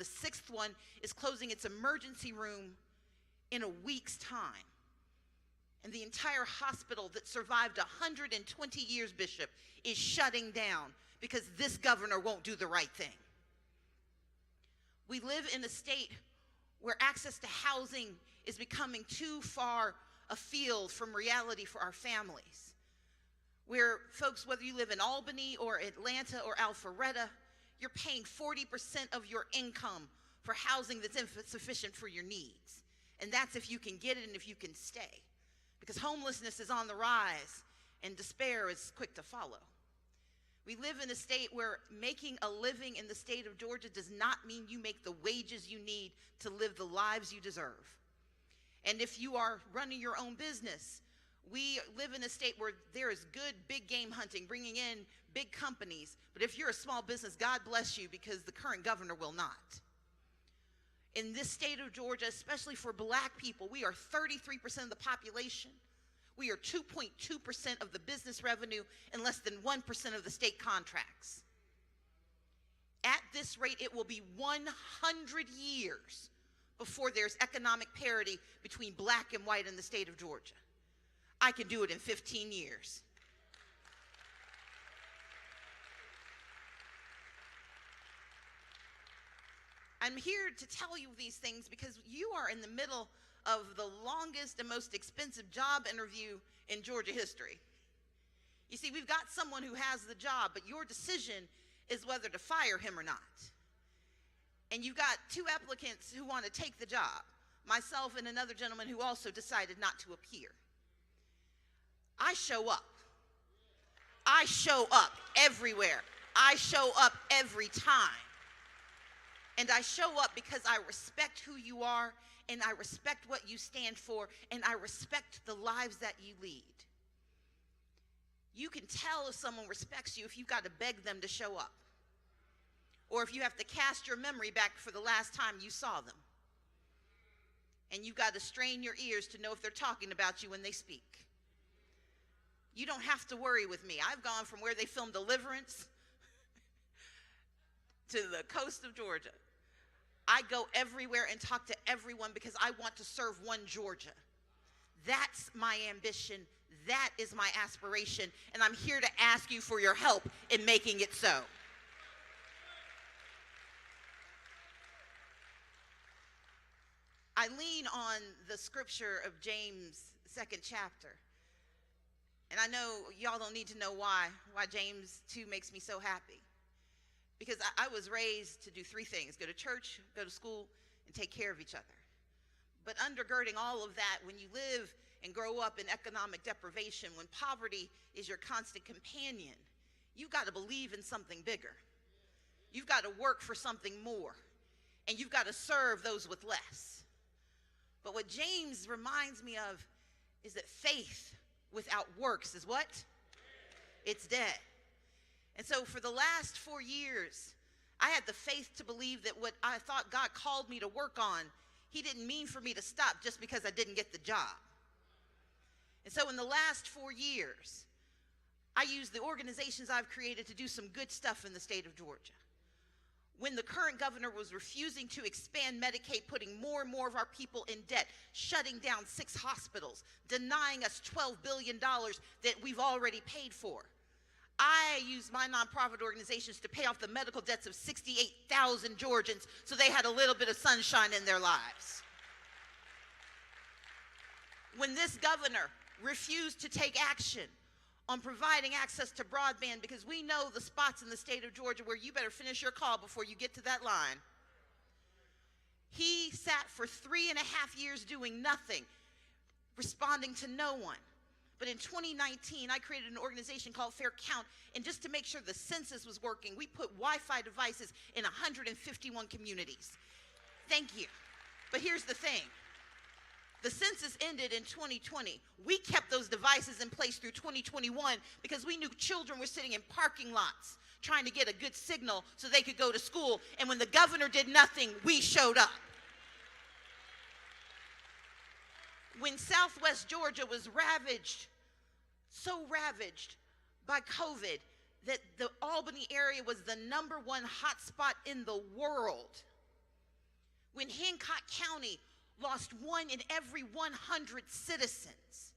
The sixth one is closing its emergency room in a week's time. And the entire hospital that survived 120 years, Bishop, is shutting down because this governor won't do the right thing. We live in a state where access to housing is becoming too far afield from reality for our families. Where folks, whether you live in Albany or Atlanta or Alpharetta, you're paying 40% of your income for housing that's insufficient for your needs. And that's if you can get it and if you can stay. Because homelessness is on the rise and despair is quick to follow. We live in a state where making a living in the state of Georgia does not mean you make the wages you need to live the lives you deserve. And if you are running your own business, we live in a state where there is good big game hunting, bringing in big companies. But if you're a small business, God bless you, because the current governor will not. In this state of Georgia, especially for black people, we are 33% of the population. We are 2.2% of the business revenue and less than 1% of the state contracts. At this rate, it will be 100 years before there's economic parity between black and white in the state of Georgia. I can do it in 15 years. I'm here to tell you these things because you are in the middle of the longest and most expensive job interview in Georgia history. You see, we've got someone who has the job, but your decision is whether to fire him or not. And you've got two applicants who want to take the job, myself and another gentleman who also decided not to appear. I show up. I show up everywhere. I show up every time. And I show up because I respect who you are, and I respect what you stand for, and I respect the lives that you lead. You can tell if someone respects you if you've got to beg them to show up, or if you have to cast your memory back for the last time you saw them. And you've got to strain your ears to know if they're talking about you when they speak. You don't have to worry with me. I've gone from where they filmed Deliverance to the coast of Georgia. I go everywhere and talk to everyone because I want to serve one Georgia. That's my ambition. That is my aspiration. And I'm here to ask you for your help in making it so. I lean on the scripture of James' 2nd chapter. And I know y'all don't need to know why James 2 makes me so happy. Because I was raised to do three things: go to church, go to school, and take care of each other. But undergirding all of that, when you live and grow up in economic deprivation, when poverty is your constant companion, you've got to believe in something bigger. You've got to work for something more. And you've got to serve those with less. But what James reminds me of is that faith without works is what? It's dead. And so for the last 4 years, I had the faith to believe that what I thought God called me to work on, he didn't mean for me to stop just because I didn't get the job. And so in the last 4 years, I used the organizations I've created to do some good stuff in the state of Georgia. When the current governor was refusing to expand Medicaid, putting more and more of our people in debt, shutting down 6 hospitals, denying us $12 billion that we've already paid for, I used my nonprofit organizations to pay off the medical debts of 68,000 Georgians so they had a little bit of sunshine in their lives. When this governor refused to take action on providing access to broadband, because we know the spots in the state of Georgia where you better finish your call before you get to that line, he sat for 3.5 years doing nothing, responding to no one. But in 2019, I created an organization called Fair Count, and just to make sure the census was working, we put Wi-Fi devices in 151 communities. Thank you. But here's the thing. The census ended in 2020. We kept those devices in place through 2021 because we knew children were sitting in parking lots trying to get a good signal so they could go to school. And when the governor did nothing, we showed up. When Southwest Georgia was ravaged, so ravaged by COVID that the Albany area was the #1 hotspot in the world, when Hancock County lost 1 in every 100 citizens,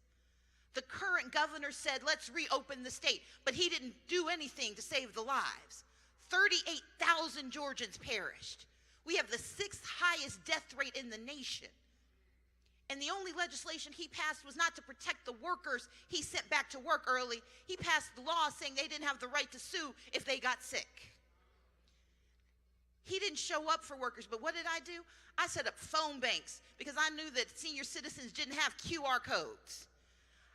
the current governor said, let's reopen the state. But he didn't do anything to save the lives. 38,000 Georgians perished. We have the 6th highest death rate in the nation. And the only legislation he passed was not to protect the workers he sent back to work early. He passed the law saying they didn't have the right to sue if they got sick. He didn't show up for workers, but what did I do? I set up phone banks because I knew that senior citizens didn't have QR codes.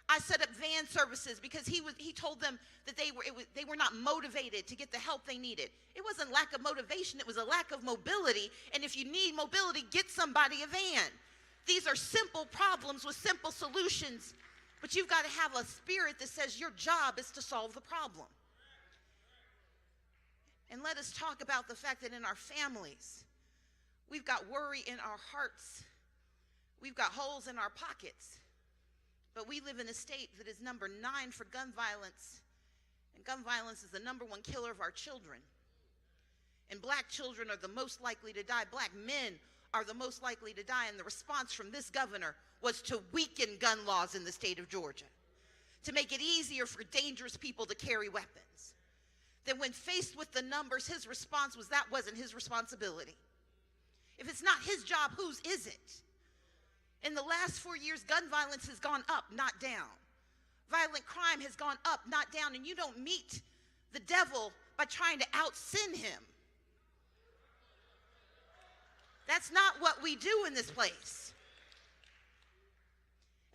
I set up van services because he told them that they were not motivated to get the help they needed. It wasn't lack of motivation, it was a lack of mobility. And if you need mobility, get somebody a van. These are simple problems with simple solutions, but you've got to have a spirit that says your job is to solve the problem. And let us talk about the fact that in our families, we've got worry in our hearts. We've got holes in our pockets. But we live in a state that is number 9 for gun violence. And gun violence is the number 1 killer of our children. And black children are the most likely to die. Black men are the most likely to die. And the response from this governor was to weaken gun laws in the state of Georgia, to make it easier for dangerous people to carry weapons. Then when faced with the numbers, his response was that wasn't his responsibility. If it's not his job, whose is it? In the last 4 years, gun violence has gone up, not down. Violent crime has gone up, not down. And you don't meet the devil by trying to out-sin him. That's not what we do in this place.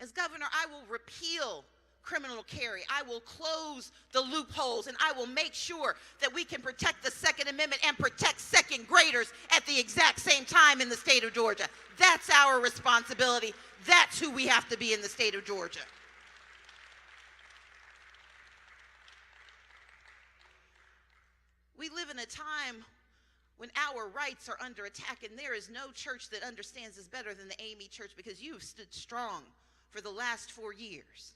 As governor, I will repeal criminal carry. I will close the loopholes, and I will make sure that we can protect the Second Amendment and protect second graders at the exact same time in the state of Georgia. That's our responsibility. That's who we have to be in the state of Georgia. We live in a time when our rights are under attack, and there is no church that understands this better than the A.M.E. Church, because you have stood strong for the last 4 years.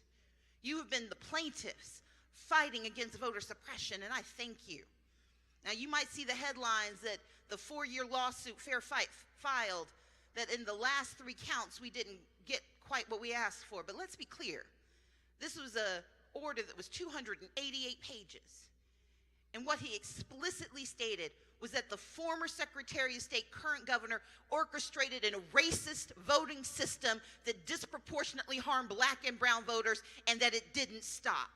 You have been the plaintiffs fighting against voter suppression, and I thank you. Now, you might see the headlines that the 4-year lawsuit Fair Fight filed, that in the last 3 counts we didn't get quite what we asked for. But let's be clear. This was an order that was 288 pages. And what he explicitly stated was that the former Secretary of State, current governor, orchestrated a racist voting system that disproportionately harmed black and brown voters, and that it didn't stop.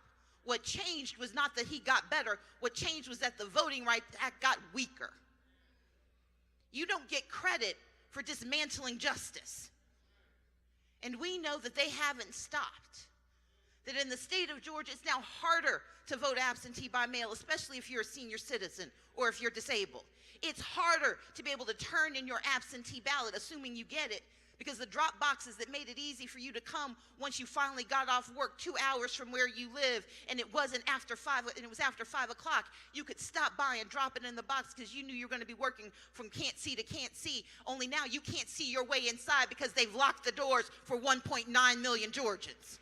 What changed was not that he got better. What changed was that the Voting Rights Act got weaker. You don't get credit for dismantling justice. And we know that they haven't stopped. That in the state of Georgia, it's now harder to vote absentee by mail, especially if you're a senior citizen or if you're disabled. It's harder to be able to turn in your absentee ballot, assuming you get it, because the drop boxes that made it easy for you to come once you finally got off work 2 hours from where you live, and it wasn't after 5, and it was after 5 o'clock, you could stop by and drop it in the box because you knew you were going to be working from can't see to can't see. Only now you can't see your way inside because they've locked the doors for 1.9 million Georgians.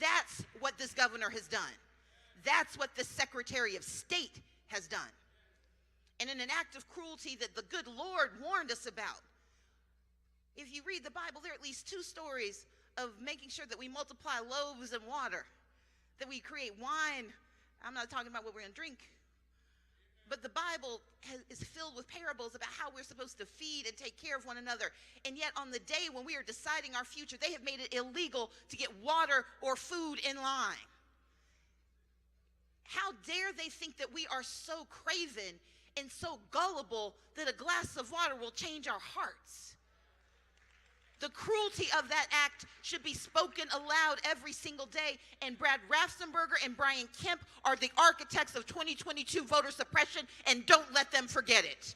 That's what this governor has done. That's what the Secretary of State has done. And in an act of cruelty that the good Lord warned us about, if you read the Bible, there are at least 2 stories of making sure that we multiply loaves and water, that we create wine. I'm not talking about what we're going to drink, but the Bible is filled with parables about how we're supposed to feed and take care of one another. And yet on the day when we are deciding our future, they have made it illegal to get water or food in line. How dare they think that we are so craven and so gullible that a glass of water will change our hearts? The cruelty of that act should be spoken aloud every single day. And Brad Raffensperger and Brian Kemp are the architects of 2022 voter suppression, and don't let them forget it.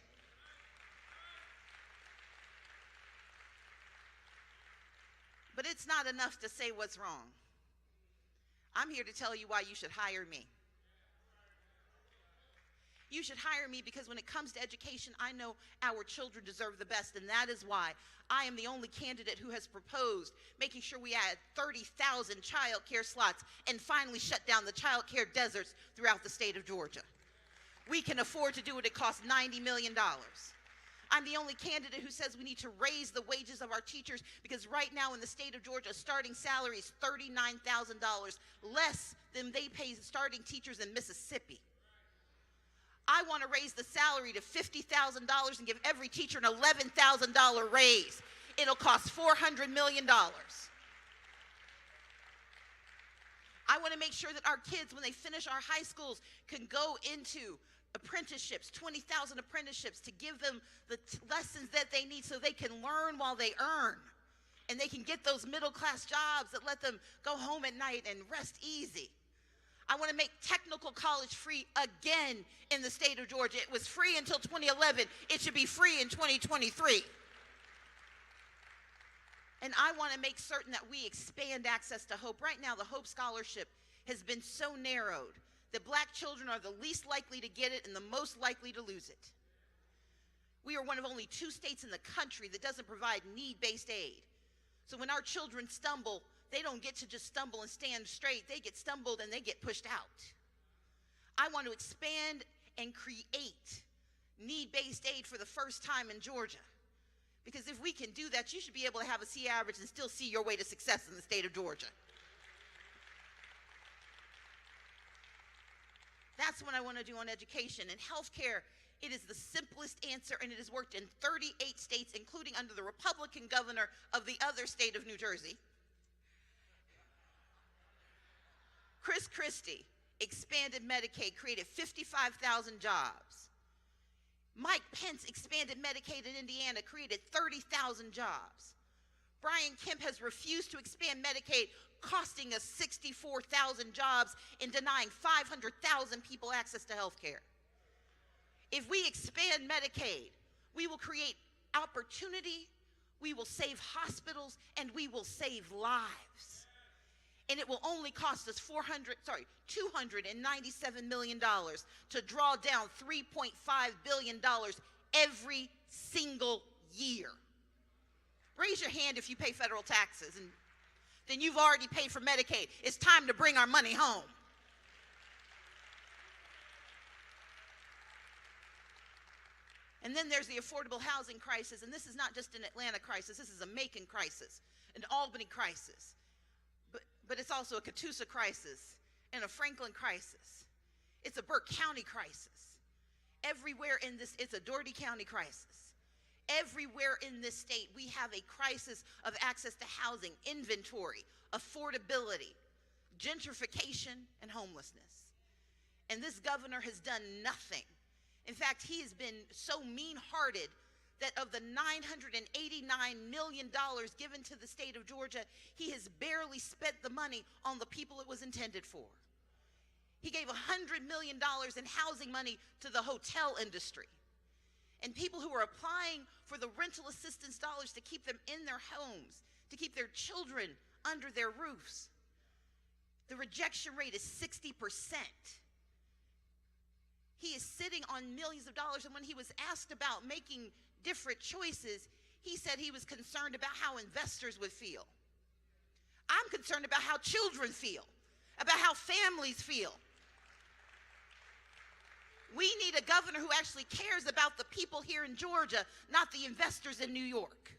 But it's not enough to say what's wrong. I'm here to tell you why you should hire me. You should hire me because when it comes to education, I know our children deserve the best, and that is why I am the only candidate who has proposed making sure we add 30,000 child care slots and finally shut down the child care deserts throughout the state of Georgia. We can afford to do it. It costs $90 million. I'm the only candidate who says we need to raise the wages of our teachers, because right now in the state of Georgia, starting salary is $39,000 less than they pay starting teachers in Mississippi. I want to raise the salary to $50,000 and give every teacher an $11,000 raise. It'll cost $400 million. I want to make sure that our kids, when they finish our high schools, can go into apprenticeships, 20,000 apprenticeships, to give them the lessons that they need so they can learn while they earn. And they can get those middle-class jobs that let them go home at night and rest easy. I want to make technical college free again in the state of Georgia. It was free until 2011. It should be free in 2023. And I want to make certain that we expand access to Hope. Right now, the Hope Scholarship has been so narrowed that black children are the least likely to get it and the most likely to lose it. We are one of only 2 states in the country that doesn't provide need-based aid. So when our children stumble, they don't get to just stumble and stand straight. They get stumbled and they get pushed out. I want to expand and create need-based aid for the first time in Georgia. Because if we can do that, you should be able to have a C average and still see your way to success in the state of Georgia. That's what I want to do on education. And healthcare, it is the simplest answer, and it has worked in 38 states, including under the Republican governor of the other state of New Jersey. Chris Christie expanded Medicaid, created 55,000 jobs. Mike Pence expanded Medicaid in Indiana, created 30,000 jobs. Brian Kemp has refused to expand Medicaid, costing us 64,000 jobs and denying 500,000 people access to health care. If we expand Medicaid, we will create opportunity, we will save hospitals, and we will save lives. And it will only cost us $297 million to draw down $3.5 billion every single year. Raise your hand if you pay federal taxes, and then you've already paid for Medicaid. It's time to bring our money home. And then there's the affordable housing crisis, and this is not just an Atlanta crisis, this is a Macon crisis, an Albany crisis. But it's also a Catoosa crisis and a Franklin crisis. It's a Burke County crisis. Everywhere in this, it's a Dougherty County crisis. Everywhere in this state, we have a crisis of access to housing, inventory, affordability, gentrification, and homelessness. And this governor has done nothing. In fact, he has been so mean-hearted that of the $989 million given to the state of Georgia, he has barely spent the money on the people it was intended for. He gave $100 million in housing money to the hotel industry. And people who are applying for the rental assistance dollars to keep them in their homes, to keep their children under their roofs. The rejection rate is 60%. He is sitting on millions of dollars, and when he was asked about making different choices, he said he was concerned about how investors would feel. I'm concerned about how children feel, about how families feel. We need a governor who actually cares about the people here in Georgia, not the investors in New York.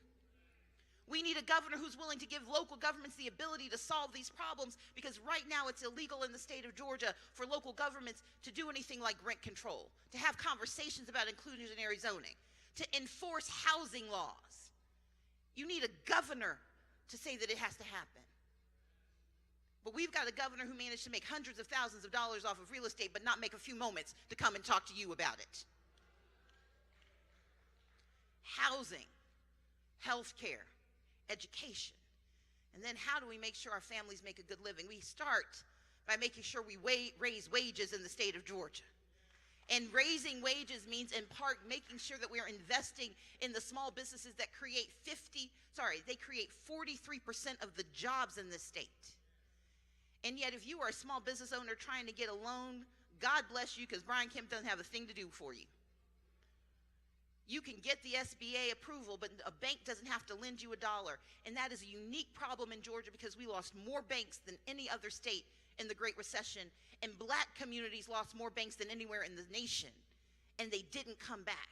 We need a governor who's willing to give local governments the ability to solve these problems, because right now it's illegal in the state of Georgia for local governments to do anything like rent control, to have conversations about inclusionary zoning, to enforce housing laws. You need a governor to say that it has to happen. But we've got a governor who managed to make hundreds of thousands of dollars off of real estate, but not make a few moments to come and talk to you about it. Housing, healthcare, education. And then how do we make sure our families make a good living? We start by making sure we raise wages in the state of Georgia. And raising wages means, in part, making sure that we are investing in the small businesses that create 43% of the jobs in this state. And yet, if you are a small business owner trying to get a loan, God bless you, because Brian Kemp doesn't have a thing to do for you. You can get the SBA approval, but a bank doesn't have to lend you $1. And that is a unique problem in Georgia, because we lost more banks than any other state in the Great Recession, and black communities lost more banks than anywhere in the nation, and they didn't come back.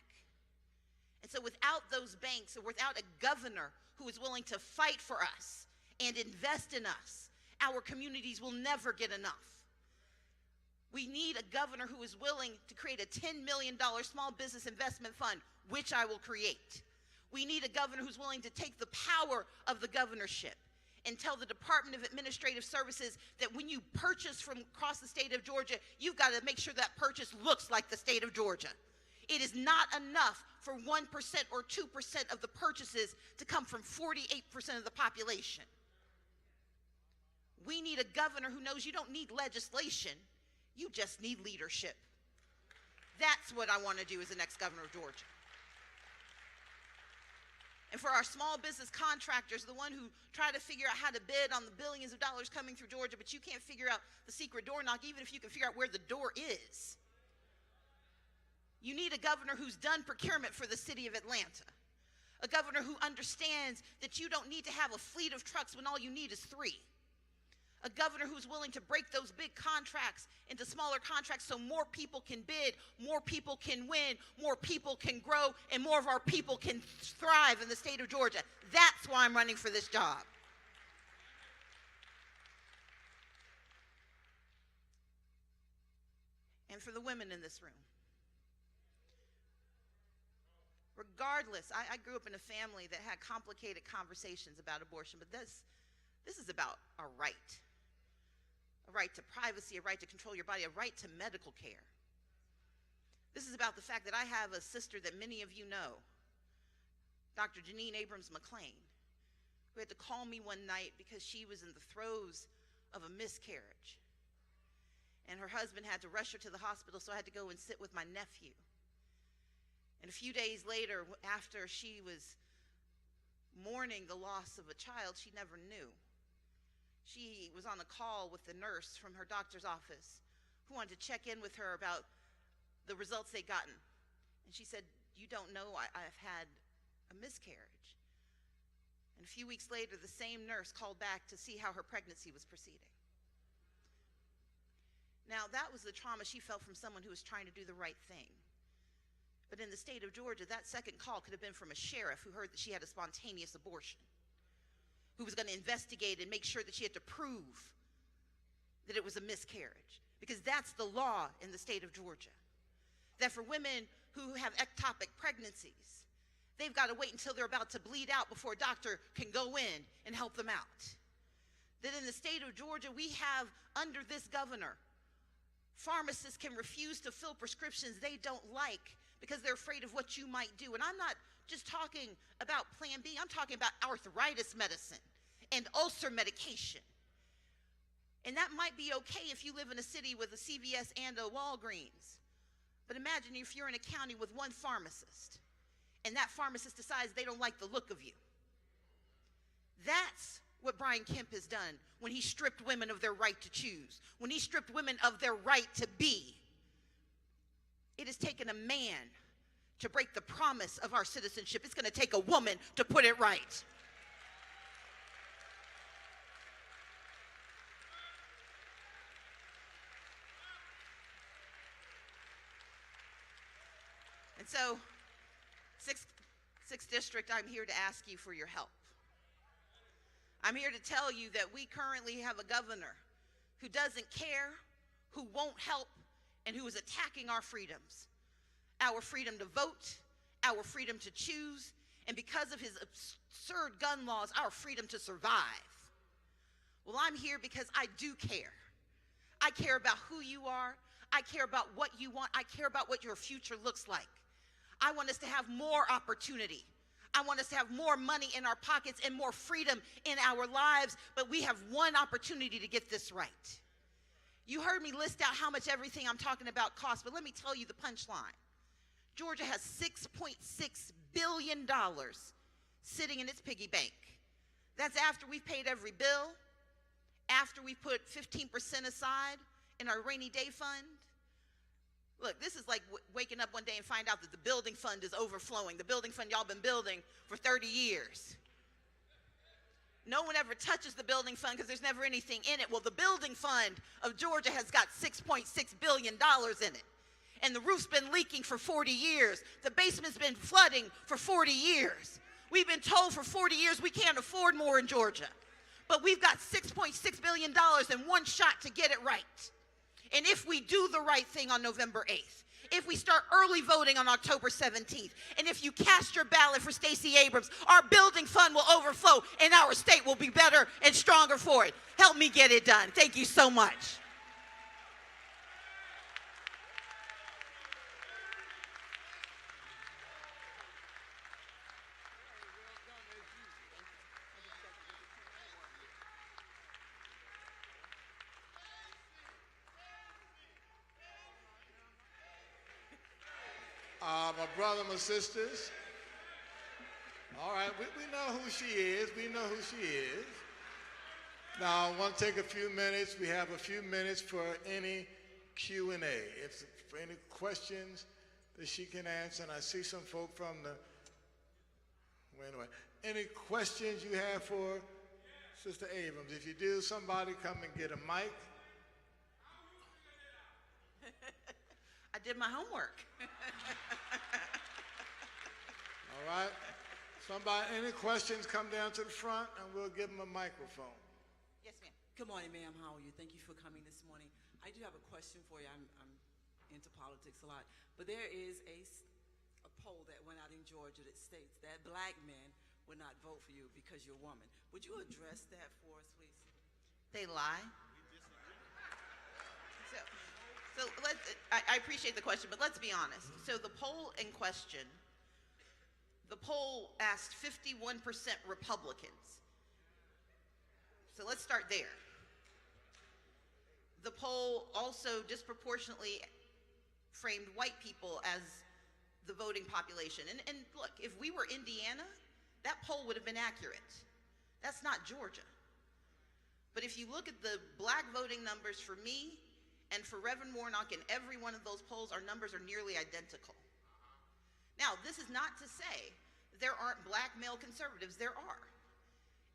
And so without those banks, or without a governor who is willing to fight for us and invest in us, our communities will never get enough. We need a governor who is willing to create a $10 million small business investment fund, which I will create. We need a governor who's willing to take the power of the governorship and tell the Department of Administrative Services that when you purchase from across the state of Georgia, you've got to make sure that purchase looks like the state of Georgia. It is not enough for 1% or 2% of the purchases to come from 48% of the population. We need a governor who knows you don't need legislation, you just need leadership. That's what I want to do as the next governor of Georgia. And for our small business contractors, the one who try to figure out how to bid on the billions of dollars coming through Georgia, but you can't figure out the secret door knock, even if you can figure out where the door is. You need a governor who's done procurement for the city of Atlanta. A governor who understands that you don't need to have a fleet of trucks when all you need is 3. A governor who's willing to break those big contracts into smaller contracts so more people can bid, more people can win, more people can grow, and more of our people can thrive in the state of Georgia. That's why I'm running for this job. And for the women in this room. Regardless, I grew up in a family that had complicated conversations about abortion, but this is about a right. A right to privacy, a right to control your body, a right to medical care. This is about the fact that I have a sister that many of you know, Dr. Janine Abrams McLean, who had to call me one night because she was in the throes of a miscarriage. And her husband had to rush her to the hospital, so I had to go and sit with my nephew. And a few days later, after she was mourning the loss of a child she never knew, she was on a call with the nurse from her doctor's office who wanted to check in with her about the results they'd gotten. And she said, "You don't know, I've had a miscarriage." And a few weeks later, the same nurse called back to see how her pregnancy was proceeding. Now, that was the trauma she felt from someone who was trying to do the right thing. But in the state of Georgia, that second call could have been from a sheriff who heard that she had a spontaneous abortion, who was going to investigate and make sure that she had to prove that it was a miscarriage. Because that's the law in the state of Georgia. That for women who have ectopic pregnancies, they've got to wait until they're about to bleed out before a doctor can go in and help them out. That in the state of Georgia, we have, under this governor, pharmacists can refuse to fill prescriptions they don't like because they're afraid of what you might do. And I'm not just talking about Plan B, I'm talking about arthritis medicine and ulcer medication. And that might be okay if you live in a city with a CVS and a Walgreens. But imagine if you're in a county with one pharmacist, and that pharmacist decides they don't like the look of you. That's what Brian Kemp has done when he stripped women of their right to choose, when he stripped women of their right to be. It has taken a man to break the promise of our citizenship. It's going to take a woman to put it right. And so, 6th District, I'm here to ask you for your help. I'm here to tell you that we currently have a governor who doesn't care, who won't help, and who is attacking our freedoms. Our freedom to vote, our freedom to choose, and because of his absurd gun laws, our freedom to survive. Well, I'm here because I do care. I care about who you are. I care about what you want. I care about what your future looks like. I want us to have more opportunity. I want us to have more money in our pockets and more freedom in our lives, but we have one opportunity to get this right. You heard me list out how much everything I'm talking about costs, but let me tell you the punchline. Georgia has $6.6 billion sitting in its piggy bank. That's after we've paid every bill, after we put 15% aside in our rainy day fund. Look, this is like waking up one day and find out that the building fund is overflowing. The building fund y'all been building for 30 years. No one ever touches the building fund because there's never anything in it. Well, the building fund of Georgia has got $6.6 billion in it. and the roof's been leaking for 40 years. The basement's been flooding for 40 years. We've been told for 40 years we can't afford more in Georgia. But we've got $6.6 billion in one shot to get it right. And if we do the right thing on November 8th, if we start early voting on October 17th, and if you cast your ballot for Stacey Abrams, our building fund will overflow and our state will be better and stronger for it. Help me get it done. Thank you so much. My brother, my sisters. All right, we know who she is. We know who she is. Now, I want to take a few minutes. We have a few minutes for any Q&A. If for any questions that she can answer, and I see some folk from the, anyway, any questions you have for Sister Abrams? If you do, somebody come and get a mic. I did my homework. All right. Somebody, any questions, come down to the front and we'll give them a microphone. Yes, ma'am. Good morning, ma'am. How are you? Thank you for coming this morning. I do have a question for you. I'm into politics a lot. But there is a poll that went out in Georgia that states that black men would not vote for you because you're a woman. Would you address that for us, please? They lie. So I appreciate the question, but let's be honest. So the poll in question, the poll asked 51% Republicans. So let's start there. The poll also disproportionately framed white people as the voting population. And look, if we were Indiana, that poll would have been accurate. That's not Georgia. But if you look at the black voting numbers for me and for Reverend Warnock in every one of those polls, our numbers are nearly identical. Now, this is not to say there aren't black male conservatives. There are.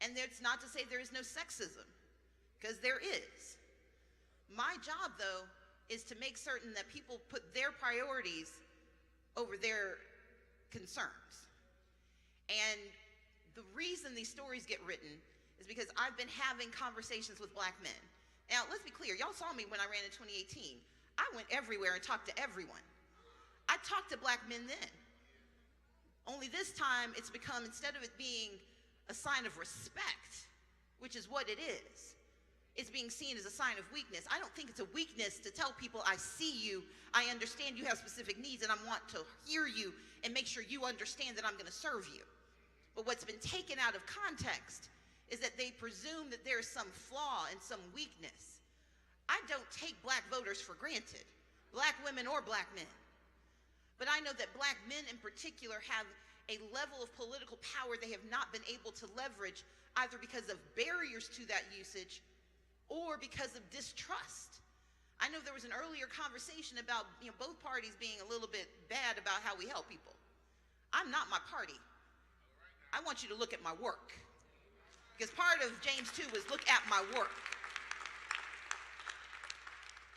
And it's not to say there is no sexism, because there is. My job, though, is to make certain that people put their priorities over their concerns. And the reason these stories get written is because I've been having conversations with black men. Now, let's be clear. Y'all saw me when I ran in 2018. I went everywhere and talked to everyone. I talked to black men then. Only this time, it's become, instead of it being a sign of respect, which is what it is, it's being seen as a sign of weakness. I don't think it's a weakness to tell people I see you, I understand you have specific needs, and I want to hear you and make sure you understand that I'm going to serve you. But what's been taken out of context is that they presume that there's some flaw and some weakness. I don't take black voters for granted, black women or black men. But I know that black men in particular have a level of political power they have not been able to leverage, either because of barriers to that usage or because of distrust. I know there was an earlier conversation about both parties being a little bit bad about how we help people. I'm not my party. I want you to look at my work. Because part of James 2 was look at my work.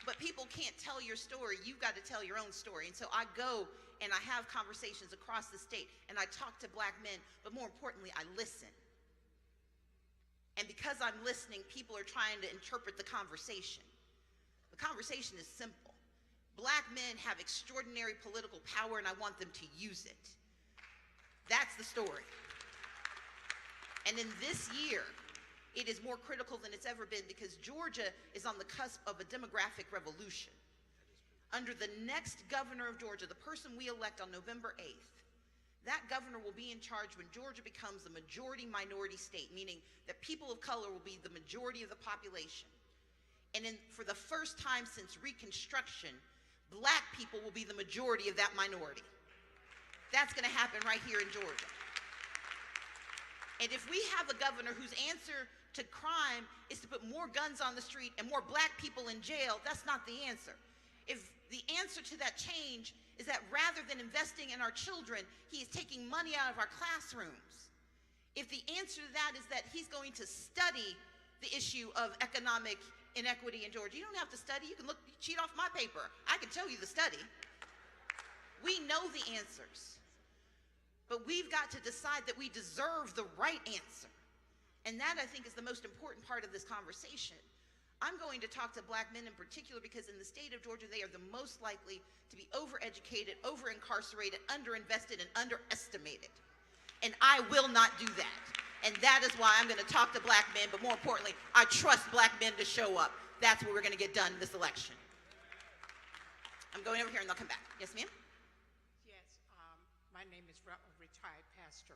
But people can't tell your story. You've got to tell your own story. And so I go and I have conversations across the state and I talk to black men, but more importantly, I listen. And because I'm listening, people are trying to interpret the conversation. The conversation is simple. Black men have extraordinary political power and I want them to use it. That's the story. And in this year, it is more critical than it's ever been because Georgia is on the cusp of a demographic revolution. Under the next governor of Georgia, the person we elect on November 8th, that governor will be in charge when Georgia becomes a majority minority state, meaning that people of color will be the majority of the population. And for the first time since Reconstruction, black people will be the majority of that minority. That's going to happen right here in Georgia. And if we have a governor whose answer to crime is to put more guns on the street and more black people in jail, that's not the answer. If the answer to that change is that rather than investing in our children, he is taking money out of our classrooms. If the answer to that is that he's going to study the issue of economic inequity in Georgia, you don't have to study. You can cheat off my paper. I can tell you the study. We know the answers. But we've got to decide that we deserve the right answer. And that, I think, is the most important part of this conversation. I'm going to talk to black men in particular because in the state of Georgia, they are the most likely to be overeducated, over-incarcerated, underinvested, and underestimated. And I will not do that. And that is why I'm going to talk to black men, but more importantly, I trust black men to show up. That's what we're going to get done in this election. I'm going over here and they'll come back. Yes, ma'am? Yes, my name is retired pastor,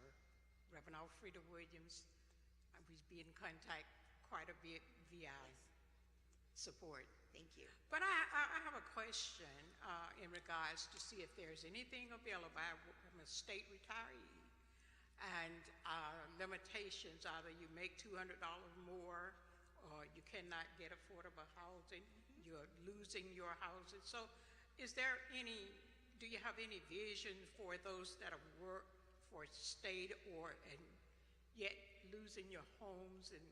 Reverend Alfreda Williams. We be in contact quite a bit via support. Thank you. But I have a question in regards to see if there's anything available. I'm a state retiree, and limitations, either you make $200 more or you cannot get affordable housing, you're losing your housing. So do you have any vision for those that have worked for state and yet losing your homes and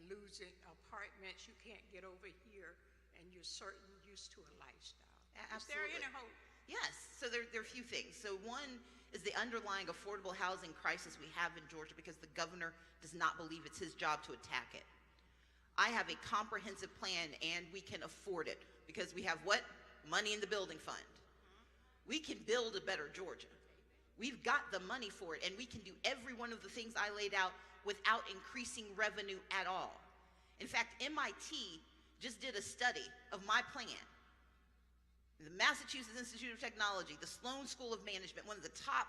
losing apartments you can't get over here, and you're certainly used to a lifestyle? Absolutely. Is there any hope? Yes, so there are a few things. So one is the underlying affordable housing crisis we have in Georgia because the governor does not believe it's his job to attack it. I have a comprehensive plan and we can afford it because we have what? Money in the building fund. We can build a better Georgia. We've got the money for it, and we can do every one of the things I laid out without increasing revenue at all. In fact, MIT just did a study of my plan. The Massachusetts Institute of Technology, the Sloan School of Management, one of the top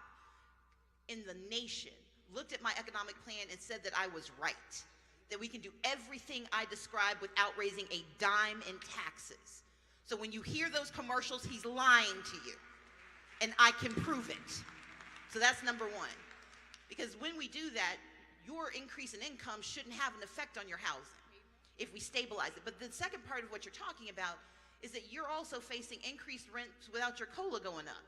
in the nation, looked at my economic plan and said that I was right, that we can do everything I described without raising a dime in taxes. So when you hear those commercials, he's lying to you, and I can prove it. So that's number one. Because when we do that, your increase in income shouldn't have an effect on your housing if we stabilize it. But the second part of what you're talking about is that you're also facing increased rents without your COLA going up.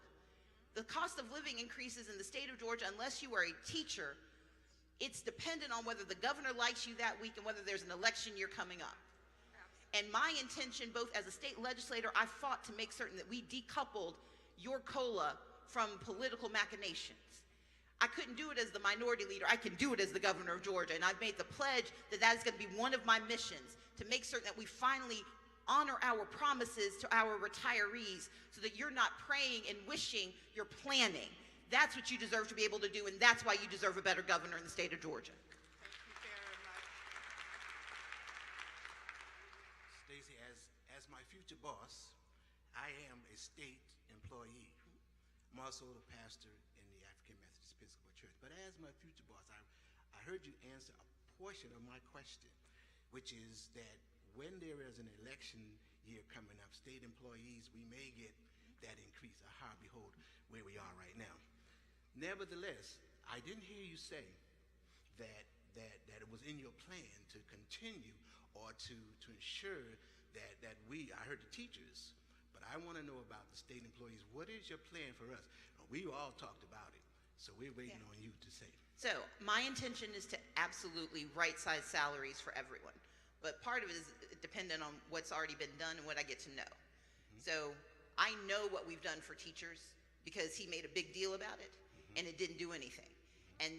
The cost of living increases in the state of Georgia, unless you are a teacher, it's dependent on whether the governor likes you that week and whether there's an election year coming up. And my intention, both as a state legislator, I fought to make certain that we decoupled your COLA from political machinations. I couldn't do it as the minority leader. I can do it as the governor of Georgia. And I've made the pledge that that is going to be one of my missions, to make certain that we finally honor our promises to our retirees so that you're not praying and wishing, you're planning. That's what you deserve to be able to do, and that's why you deserve a better governor in the state of Georgia. Thank you very much. Stacey, as my future boss, I am a state employee. I'm also the pastor in the African Methodist Episcopal Church. But as my future boss, I heard you answer a portion of my question, which is that when there is an election year coming up, state employees, we may get that increase. Aha, behold, where we are right now. Nevertheless, I didn't hear you say that it was in your plan to continue or to ensure that I heard the teachers, but I want to know about the state employees. What is your plan for us? We all talked about it, so we're waiting on you to say. So my intention is to absolutely right-size salaries for everyone. But part of it is dependent on what's already been done and what I get to know. So I know what we've done for teachers because he made a big deal about it, and it didn't do anything. And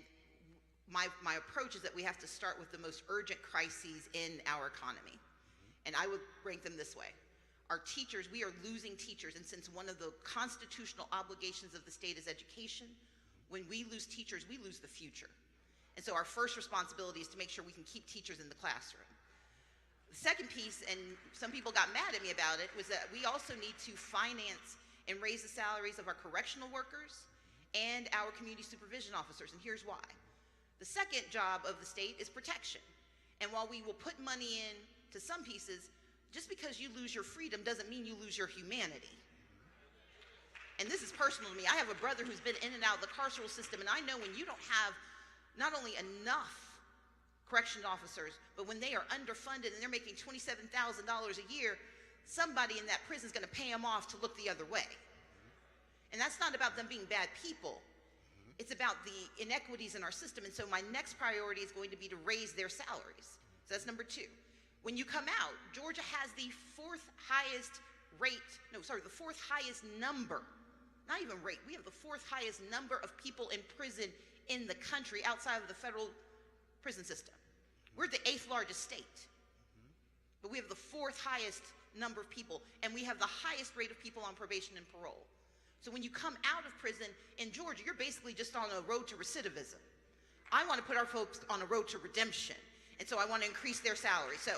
my approach is that we have to start with the most urgent crises in our economy. And I would rank them this way. Our teachers, we are losing teachers, and since one of the constitutional obligations of the state is education, when we lose teachers, we lose the future. And so our first responsibility is to make sure we can keep teachers in the classroom. The second piece, and some people got mad at me about it, was that we also need to finance and raise the salaries of our correctional workers and our community supervision officers, and here's why. The second job of the state is protection. And while we will put money in to some pieces, just because you lose your freedom doesn't mean you lose your humanity. And this is personal to me. I have a brother who's been in and out of the carceral system, and I know when you don't have not only enough corrections officers, but when they are underfunded and they're making $27,000 a year, somebody in that prison is going to pay them off to look the other way. And that's not about them being bad people. It's about the inequities in our system. And so my next priority is going to be to raise their salaries. So that's number two. When you come out, Georgia has the fourth highest number, not even rate, we have the fourth highest number of people in prison in the country outside of the federal prison system. We're the 8th largest state, but we have the fourth highest number of people, and we have the highest rate of people on probation and parole. So when you come out of prison in Georgia, you're basically just on a road to recidivism. I want to put our folks on a road to redemption, and so I want to increase their salary. So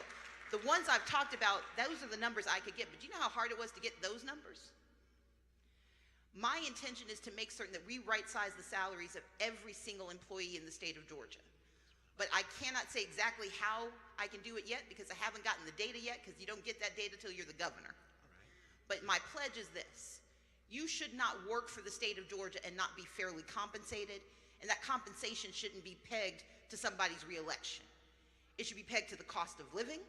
the ones I've talked about, those are the numbers I could get, but do you know how hard it was to get those numbers? My intention is to make certain that we right-size the salaries of every single employee in the state of Georgia. But I cannot say exactly how I can do it yet because I haven't gotten the data yet, because you don't get that data till you're the governor. But my pledge is this: you should not work for the state of Georgia and not be fairly compensated, and that compensation shouldn't be pegged to somebody's reelection. It should be pegged to the cost of living,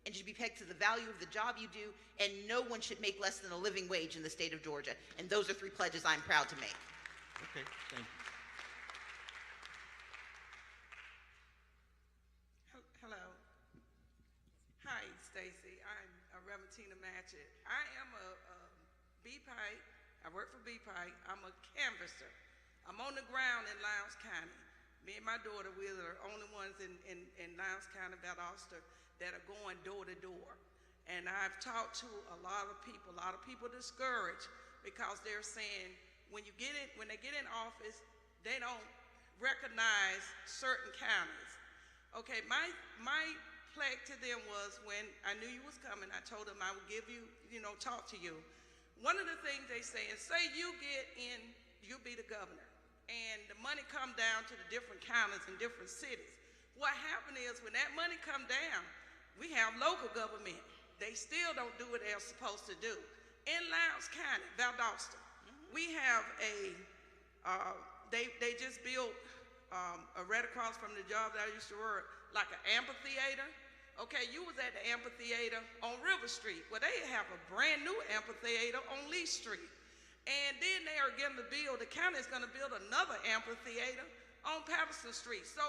and should be pegged to the value of the job you do, and no one should make less than a living wage in the state of Georgia. And those are 3 pledges I'm proud to make. Okay, thank you. Hello. Hi, Stacy. I'm Reverend Tina Matchett. I am a BPIE. I work for BPIE. I'm a canvasser. I'm on the ground in Lowndes County. Me and my daughter, we're the only ones in Lowndes County, Valdosta, that are going door to door. And I've talked to a lot of people discouraged because they're saying when they get in office, they don't recognize certain counties. Okay, my pledge to them was, when I knew you was coming, I told them I would give you, talk to you. One of the things they say is, say you get in, you be the governor, and the money come down to the different counties and different cities. What happened is, when that money come down, we have local government. They still don't do what they're supposed to do. In Lowndes County, Valdosta, we have they just built right across from the job that I used to work, like an amphitheater. Okay, you was at the amphitheater on River Street. Well, they have a brand new amphitheater on Lee Street. And then they are going to build, the county is going to build another amphitheater on Patterson Street. So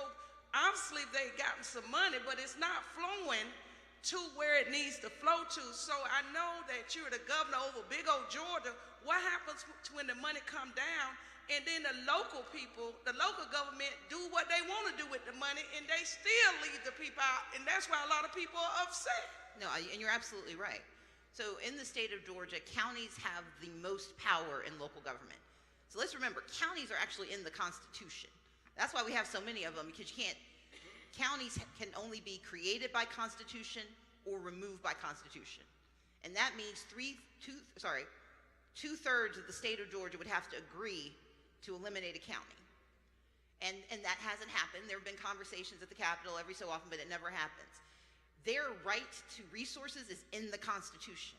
obviously they've gotten some money, but it's not flowing to where it needs to flow to. So I know that you're the governor over big old Georgia. What happens when the money come down and then the local people, the local government do what they want to do with the money, and they still leave the people out, and that's why a lot of people are upset. No, and you're absolutely right. So in the state of Georgia, counties have the most power in local government. So let's remember, counties are actually in the Constitution. That's why we have so many of them, because counties can only be created by Constitution or removed by Constitution. And that means two-thirds of the state of Georgia would have to agree to eliminate a county. And that hasn't happened. There have been conversations at the Capitol every so often, but it never happens. Their right to resources is in the Constitution.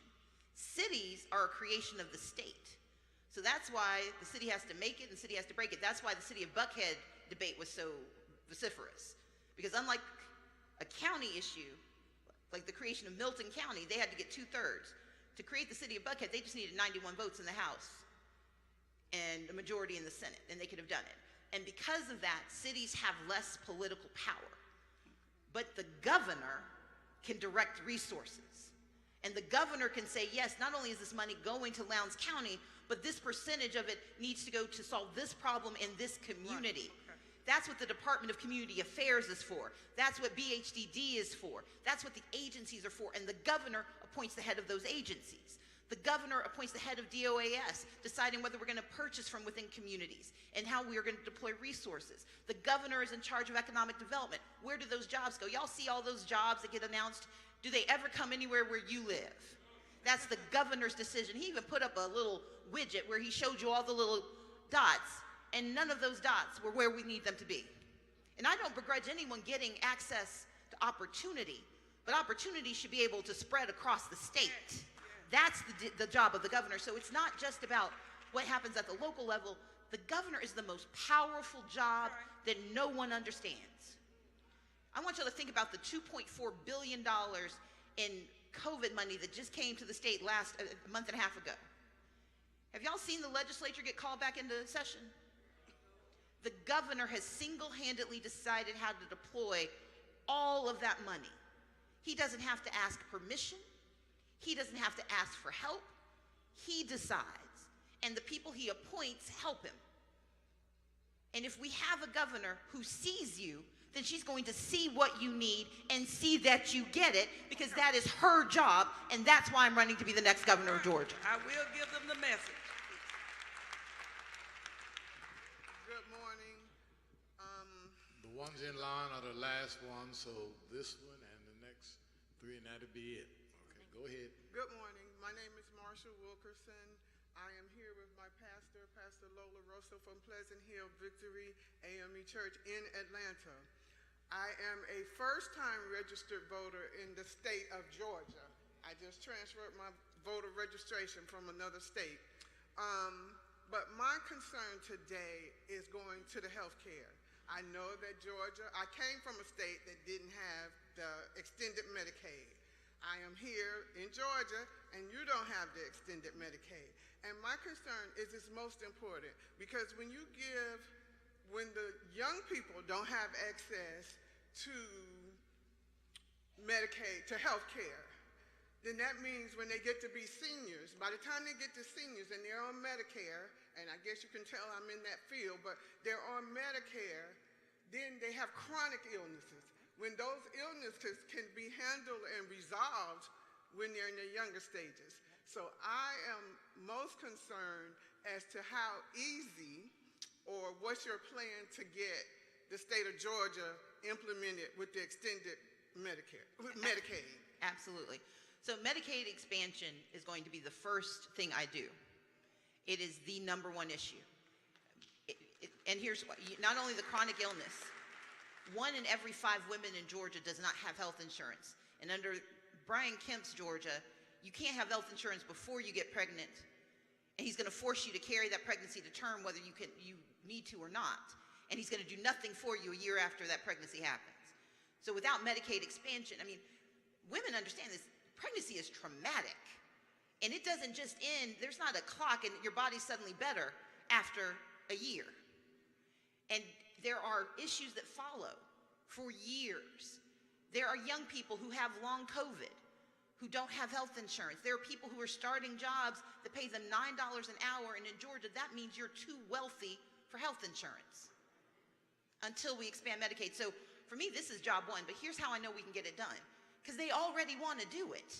Cities are a creation of the state. So that's why the city has to make it and the city has to break it. That's why the city of Buckhead debate was so vociferous. Because unlike a county issue, like the creation of Milton County, they had to get 2/3. To create the city of Buckhead, they just needed 91 votes in the House and a majority in the Senate, and they could have done it. And because of that, cities have less political power. But the governor can direct resources. And the governor can say, yes, not only is this money going to Lowndes County, but this percentage of it needs to go to solve this problem in this community. Right. Okay. That's what the Department of Community Affairs is for. That's what BHDD is for. That's what the agencies are for. And the governor appoints the head of those agencies. The governor appoints the head of DOAS, deciding whether we're going to purchase from within communities and how we are going to deploy resources. The governor is in charge of economic development. Where do those jobs go? Y'all see all those jobs that get announced? Do they ever come anywhere where you live? That's the governor's decision. He even put up a little widget where he showed you all the little dots, and none of those dots were where we need them to be. And I don't begrudge anyone getting access to opportunity, but opportunity should be able to spread across the state. That's the job of the governor. So it's not just about what happens at the local level. The governor is the most powerful job that no one understands. I want you to think about the $2.4 billion in COVID money that just came to the state a month and a half ago. Have y'all seen the legislature get called back into session? The governor has single-handedly decided how to deploy all of that money. He doesn't have to ask permission. He doesn't have to ask for help. He decides. and the people he appoints help him. And if we have a governor who sees you, then she's going to see what you need and see that you get it, because that is her job, and that's why I'm running to be the next governor of Georgia. I will give them the message. Good morning. The ones in line are the last ones, so this one and the next three, and that'll be it. Okay, go ahead. Good morning. My name is Marsha Wilkerson. I am here with my pastor, Pastor Lola Rosso from Pleasant Hill Victory A.M.E. Church in Atlanta. I am a first-time registered voter in the state of Georgia. I just transferred my voter registration from another state. But my concern today is going to the health care. I know that Georgia, I came from a state that didn't have the extended Medicaid. I am here in Georgia, and you don't have the extended Medicaid. And my concern is it's most important, because when the young people don't have access to Medicaid, to health care, then that means when they get to be seniors, by the time they get to seniors and they're on Medicare, and I guess you can tell I'm in that field, but they're on Medicare, then they have chronic illnesses. When those illnesses can be handled and resolved when they're in their younger stages. So I am most concerned as to how easy, or what's your plan to get the state of Georgia implemented with the extended Medicaid. Absolutely. So Medicaid expansion is going to be the first thing I do. It is the number one issue. And here's what, not only the chronic illness, 1 in every 5 women in Georgia does not have health insurance. And under Brian Kemp's Georgia, you can't have health insurance before you get pregnant, and he's going to force you to carry that pregnancy to term whether you need to or not. And he's going to do nothing for you a year after that pregnancy happens. So without Medicaid expansion, I mean, women understand this, pregnancy is traumatic. And it doesn't just end, there's not a clock and your body's suddenly better after a year. And there are issues that follow for years. There are young people who have long COVID, who don't have health insurance. There are people who are starting jobs that pay them $9 an hour, and in Georgia, that means you're too wealthy for health insurance until we expand Medicaid. So for me, this is job one, but here's how I know we can get it done. Because they already want to do it.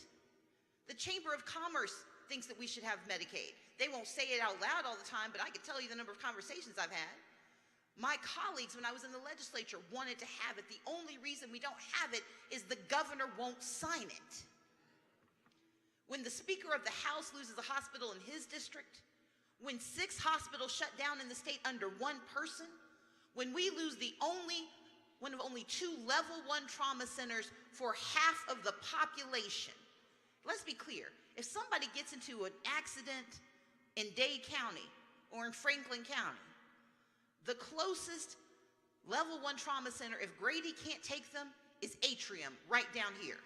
The Chamber of Commerce thinks that we should have Medicaid. They won't say it out loud all the time, but I can tell you the number of conversations I've had. My colleagues, when I was in the legislature, wanted to have it. The only reason we don't have it is the governor won't sign it. When the Speaker of the House loses a hospital in his district, when 6 hospitals shut down in the state under 1 person, when we lose one of only 2 level 1 trauma centers for half of the population. Let's be clear, if somebody gets into an accident in Dade County or in Franklin County, the closest level 1 trauma center, if Grady can't take them, is Atrium right down here.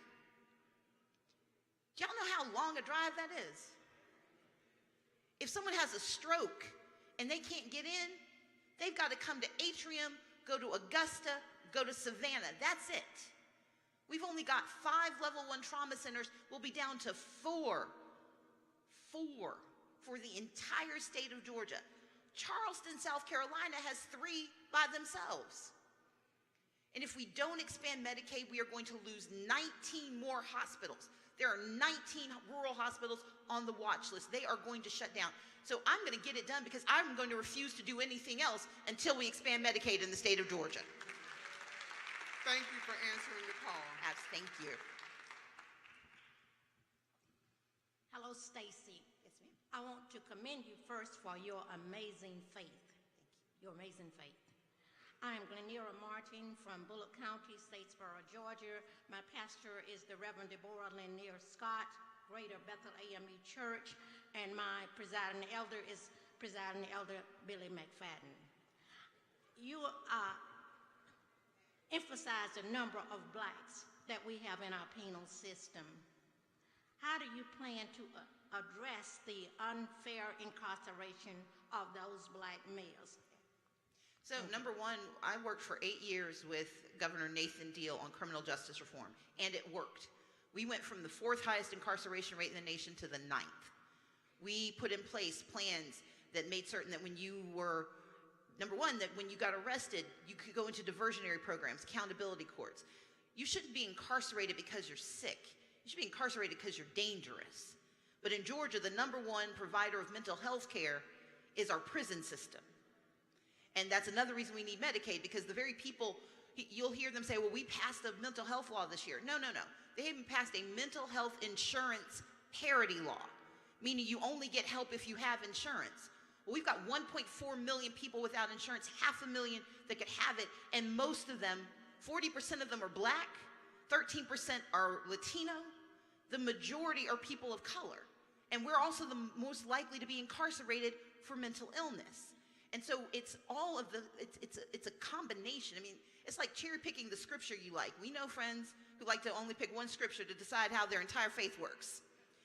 Do y'all know how long a drive that is? If someone has a stroke and they can't get in, they've got to come to Atrium, go to Augusta, go to Savannah. That's it. We've only got 5 level 1 trauma centers. We'll be down to 4 for the entire state of Georgia. Charleston, South Carolina has 3 by themselves. And if we don't expand Medicaid, we are going to lose 19 more hospitals. There are 19 rural hospitals on the watch list. They are going to shut down. So I'm going to get it done, because I'm going to refuse to do anything else until we expand Medicaid in the state of Georgia. Thank you for answering the call. Thank you. Hello, Stacy. Yes, ma'am. I want to commend you first for your amazing faith. Your amazing faith. I am Glenera Martin from Bullock County, Statesboro, Georgia. My pastor is the Reverend Deborah Lanier Scott, Greater Bethel A.M.E. Church, and my presiding elder is Presiding Elder Billy McFadden. You emphasize the number of blacks that we have in our penal system. How do you plan to address the unfair incarceration of those black males? So number one, I worked for 8 years with Governor Nathan Deal on criminal justice reform, and it worked. We went from the 4th highest incarceration rate in the nation to the 9th. We put in place plans that made certain that when you were, number one, that when you got arrested, you could go into diversionary programs, accountability courts. You shouldn't be incarcerated because you're sick. You should be incarcerated because you're dangerous. But in Georgia, the number one provider of mental health care is our prison system. And that's another reason we need Medicaid, because the very people, you'll hear them say, well, we passed a mental health law this year. No. They haven't passed a mental health insurance parity law, meaning you only get help if you have insurance. Well, we've got 1.4 million people without insurance, 500,000 that could have it, and most of them, 40% of them are black, 13% are Latino, the majority are people of color. And we're also the most likely to be incarcerated for mental illness. And so it's all of the, it's a combination. I mean, it's like cherry picking the scripture you like. We know friends who like to only pick one scripture to decide how their entire faith works.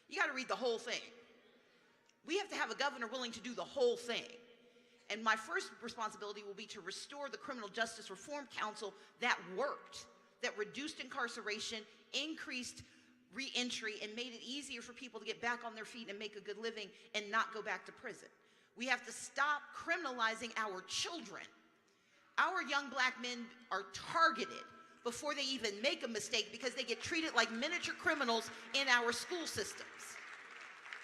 You got to read the whole thing. We have to have a governor willing to do the whole thing. And my first responsibility will be to restore the Criminal Justice Reform Council that worked, that reduced incarceration, increased re-entry, and made it easier for people to get back on their feet and make a good living and not go back to prison. We have to stop criminalizing our children. Our young black men are targeted before they even make a mistake because they get treated like miniature criminals in our school systems.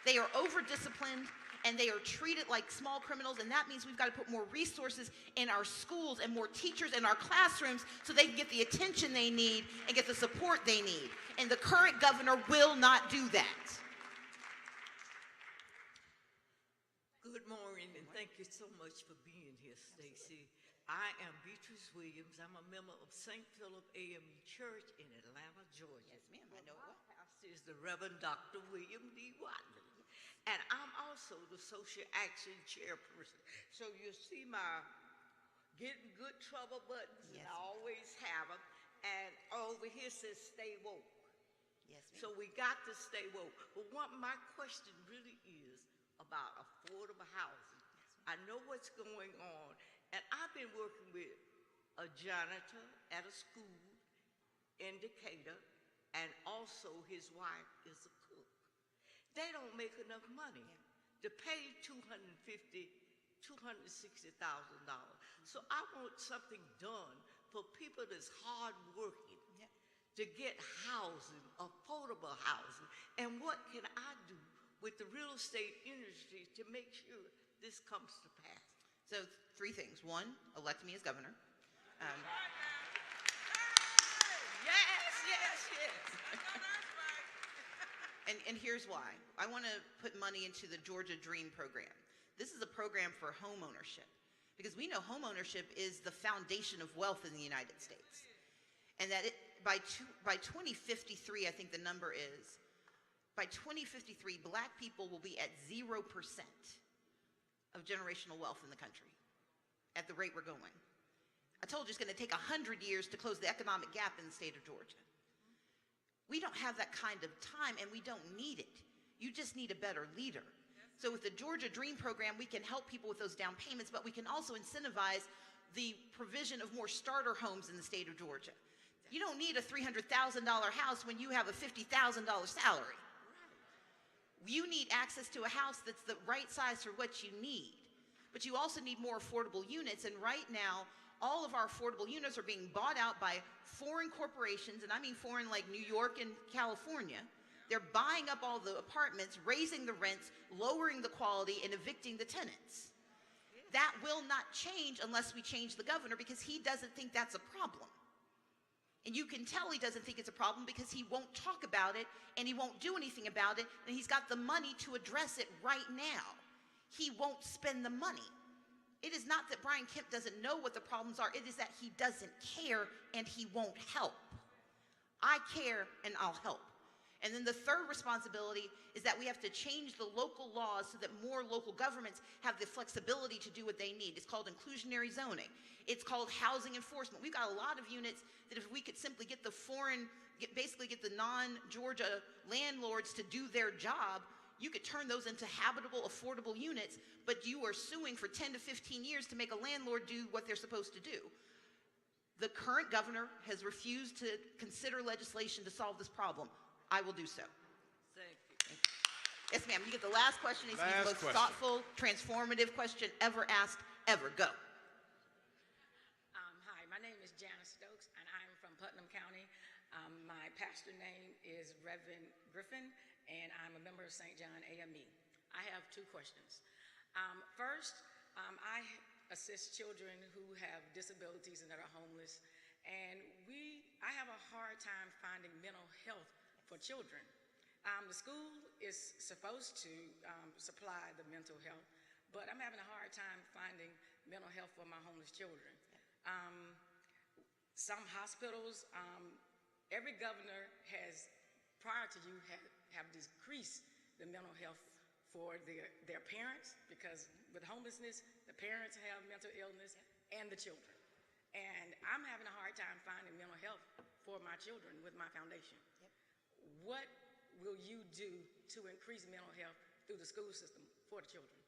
They are over-disciplined and they are treated like small criminals, and that means we've got to put more resources in our schools and more teachers in our classrooms so they can get the attention they need and get the support they need. And the current governor will not do that. Good morning, and thank you so much for being here, Stacy. I am Beatrice Williams. I'm a member of St. Philip A.M.E. Church in Atlanta, Georgia. Yes, ma'am, I know it well. My pastor is the Reverend Dr. William D. Watley. And I'm also the social action chairperson. So you see my getting good trouble buttons, Yes, and I always have them. And over here says stay woke. Yes, ma'am. So we got to stay woke. But what my question really is about affordable housing. I know what's going on, and I've been working with a janitor at a school in Decatur, and also his wife is a cook. They don't make enough money to pay $260,000. So I want something done for people that's hardworking to get housing, affordable housing. And what can I do with the real estate industry to make sure this comes to pass? So 3 things. 1, elect me as governor. And here's why. I want to put money into the Georgia Dream program. This is a program for home ownership, because we know home ownership is the foundation of wealth in the United States. And that by 2053, I think the number is, by 2053, black people will be at 0% of generational wealth in the country at the rate we're going. I told you it's going to take 100 years to close the economic gap in the state of Georgia. We don't have that kind of time, and we don't need it. You just need a better leader. So with the Georgia Dream program, we can help people with those down payments, but we can also incentivize the provision of more starter homes in the state of Georgia. You don't need a $300,000 house when you have a $50,000 salary. You need access to a house that's the right size for what you need. But you also need more affordable units, and right now, all of our affordable units are being bought out by foreign corporations, and I mean foreign like New York and California. They're buying up all the apartments, raising the rents, lowering the quality, and evicting the tenants. That will not change unless we change the governor, because he doesn't think that's a problem. And you can tell he doesn't think it's a problem because he won't talk about it and he won't do anything about it, and he's got the money to address it right now. He won't spend the money. It is not that Brian Kemp doesn't know what the problems are. It is that he doesn't care and he won't help. I care and I'll help. And then the third responsibility is that we have to change the local laws so that more local governments have the flexibility to do what they need. It's called inclusionary zoning. It's called housing enforcement. We've got a lot of units that if we could simply get the basically get the non-Georgia landlords to do their job, you could turn those into habitable, affordable units, but you are suing for 10 to 15 years to make a landlord do what they're supposed to do. The current governor has refused to consider legislation to solve this problem. I will do so. Thank you. Yes, Yes, ma'am. You get the last question. It's the Last most question. thoughtful, transformative question ever asked, ever. Go. Hi, my name is Janice Stokes, and I'm from Putnam County. My pastor name is Reverend Griffin, and I'm a member of St. John A.M.E. I have two questions. First, I assist children who have disabilities and that are homeless, and I have a hard time finding mental health for children. The school is supposed to supply the mental health, but I'm having a hard time finding mental health for my homeless children. Some hospitals, every governor has, prior to you, have decreased the mental health for their parents, because with homelessness, the parents have mental illness and the children. And I'm having a hard time finding mental health for my children with my foundation. What will you do to increase mental health through the school system for the children?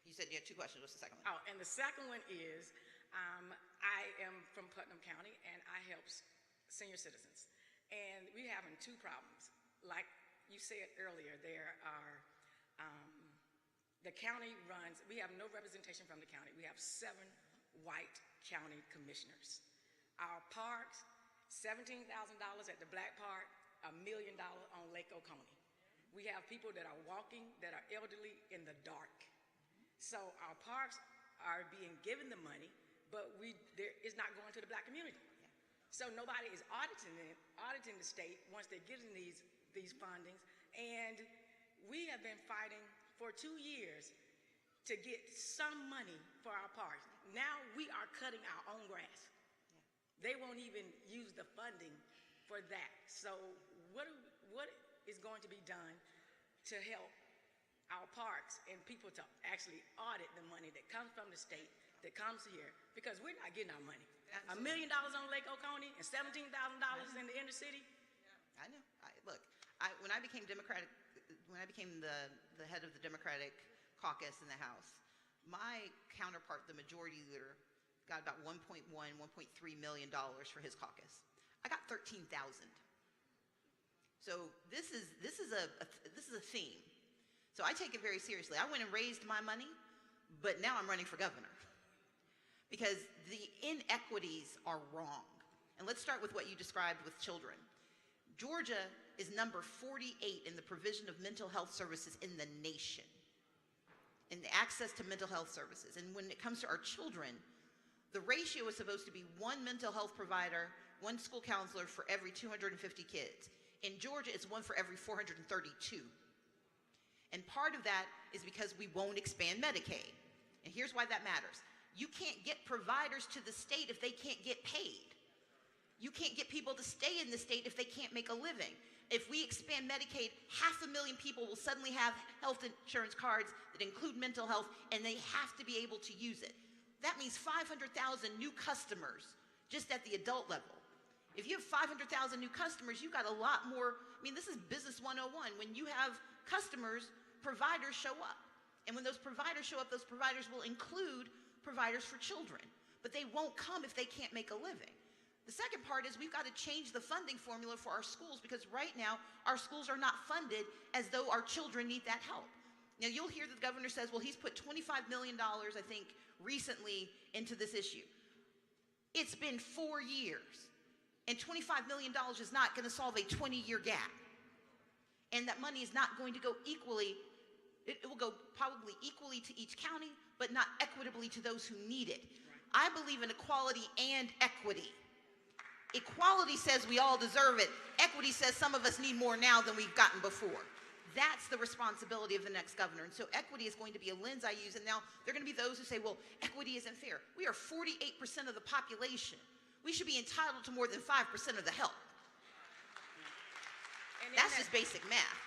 You said you had two questions. What's the second one? Oh, and the second one is, I am from Putnam County, and I help senior citizens. And we're having two problems. Like you said earlier, there are, the county runs, we have no representation from the county. We have 7 white county commissioners. Our parks, $17,000 at the Black Park, $1 million on Lake Oconee. We have people that are walking, that are elderly in the dark. So our parks are being given the money, but it's not going to the black community. So nobody is auditing the state once they're getting these fundings. And we have been fighting for 2 years to get some money for our parks. Now we are cutting our own grass. They won't even use the funding for that. So what is going to be done to help our parks and people to actually audit the money that comes from the state, that comes here? Because we're not getting our money. $1 million on Lake Oconee and $17,000 in the inner city. I know. Look, when I became the head of the Democratic caucus in the House, my counterpart, the majority leader, got about $1.1, $1.3 million for his caucus. I got 13,000. So this is a theme. So I take it very seriously. I went and raised my money, but now I'm running for governor because the inequities are wrong. And let's start with what you described with children. Georgia is number 48 in the provision of mental health services in the nation, in the access to mental health services. And when it comes to our children, the ratio is supposed to be 1 mental health provider, 1 school counselor for every 250 kids. In Georgia, it's 1 for every 432. And part of that is because we won't expand Medicaid. And here's why that matters. You can't get providers to the state if they can't get paid. You can't get people to stay in the state if they can't make a living. If we expand Medicaid, 500,000 people will suddenly have health insurance cards that include mental health, and they have to be able to use it. That means 500,000 new customers just at the adult level. If you have 500,000 new customers, you've got a lot more. I mean, this is business 101. When you have customers, providers show up. And when those providers show up, those providers will include providers for children. But they won't come if they can't make a living. The second part is we've got to change the funding formula for our schools, because right now our schools are not funded as though our children need that help. Now you'll hear the governor says, well, he's put $25 million, I think, recently into this issue. It's been 4 years, and $25 million is not going to solve a 20-year gap. And that money is not going to go equally. It will go probably equally to each county, but not equitably to those who need it. I believe in equality and equity. Equality says we all deserve it. Equity says some of us need more now than we've gotten before. That's the responsibility of the next governor. And so equity is going to be a lens I use. And now there are going to be those who say, well, equity isn't fair. We are 48% of the population. We should be entitled to more than 5% of the help. That's just basic math.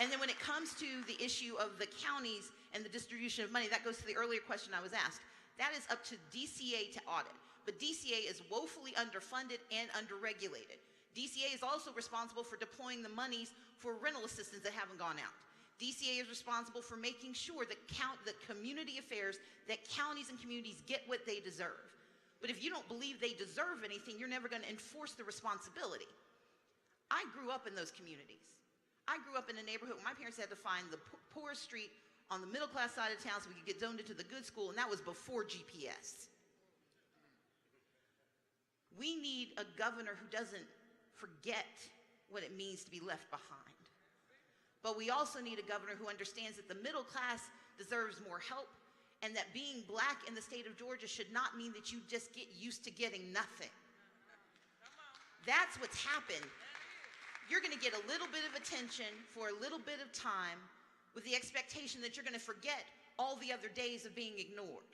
And then when it comes to the issue of the counties and the distribution of money, that goes to the earlier question I was asked. That is up to DCA to audit. But DCA is woefully underfunded and underregulated. DCA is also responsible for deploying the monies for rental assistance that haven't gone out. DCA is responsible for making sure that community affairs, that counties and communities get what they deserve. But if you don't believe they deserve anything, you're never going to enforce the responsibility. I grew up in those communities. I grew up in a neighborhood where my parents had to find the poorest street on the middle class side of town so we could get zoned into the good school, and that was before GPS. We need a governor who doesn't forget what it means to be left behind. But we also need a governor who understands that the middle class deserves more help, and that being black in the state of Georgia should not mean that you just get used to getting nothing. That's what's happened. You're going to get a little bit of attention for a little bit of time with the expectation that you're going to forget all the other days of being ignored.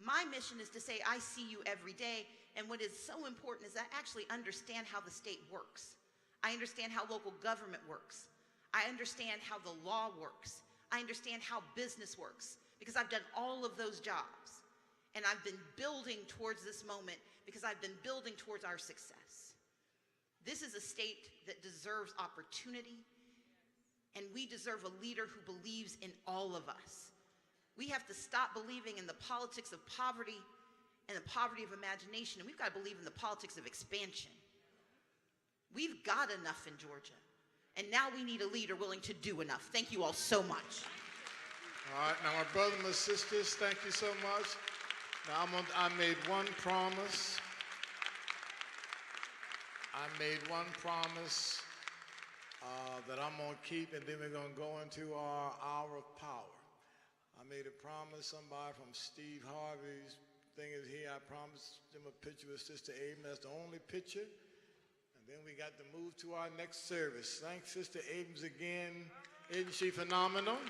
My mission is to say, I see you every day, and what is so important is I actually understand how the state works. I understand how local government works. I understand how the law works. I understand how business works, because I've done all of those jobs. And I've been building towards this moment because I've been building towards our success. This is a state that deserves opportunity, and we deserve a leader who believes in all of us. We have to stop believing in the politics of poverty and the poverty of imagination, and we've got to believe in the politics of expansion. We've got enough in Georgia, and now we need a leader willing to do enough. Thank you all so much. All right, now my brothers and my sisters, thank you so much. Now I made one promise. That I'm going to keep, and then we're going to go into our hour of power. I made a promise. Somebody from Steve Harvey's thing is here. I promised them a picture with Sister A.M.E. That's the only picture. And then we got to move to our next service. Thanks, Sister A.M.E. again. Isn't she phenomenal?